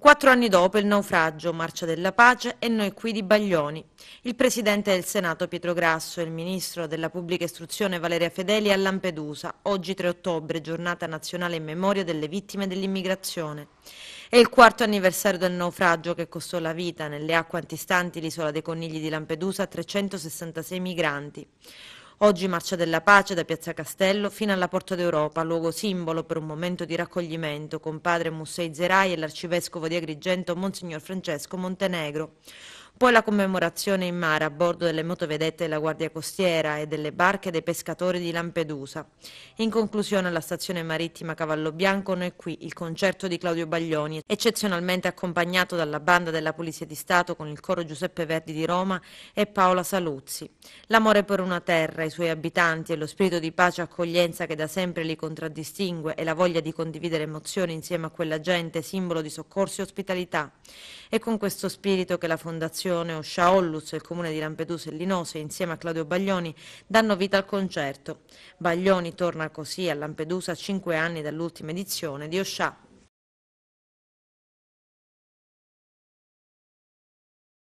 4 anni dopo il naufragio, Marcia della Pace e noi qui di Baglioni. Il Presidente del Senato Pietro Grasso e il Ministro della Pubblica Istruzione Valeria Fedeli a Lampedusa, oggi 3 ottobre, giornata nazionale in memoria delle vittime dell'immigrazione. È il 4º anniversario del naufragio che costò la vita nelle acque antistanti l'isola dei Conigli di Lampedusa a 366 migranti. Oggi Marcia della Pace da Piazza Castello fino alla Porta d'Europa, luogo simbolo per un momento di raccoglimento con padre Mussei Zerai e l'arcivescovo di Agrigento Monsignor Francesco Montenegro. Poi la commemorazione in mare a bordo delle motovedette della Guardia Costiera e delle barche dei pescatori di Lampedusa. In conclusione alla stazione marittima Cavallo Bianco noi qui il concerto di Claudio Baglioni, eccezionalmente accompagnato dalla banda della Polizia di Stato con il coro Giuseppe Verdi di Roma e Paola Saluzzi. L'amore per una terra, i suoi abitanti e lo spirito di pace e accoglienza che da sempre li contraddistingue e la voglia di condividere emozioni insieme a quella gente, simbolo di soccorso e ospitalità. È con questo spirito che la Fondazione Oscia Ollus e il Comune di Lampedusa e Linose, insieme a Claudio Baglioni, danno vita al concerto. Baglioni torna così a Lampedusa a 5 anni dall'ultima edizione di Oscia.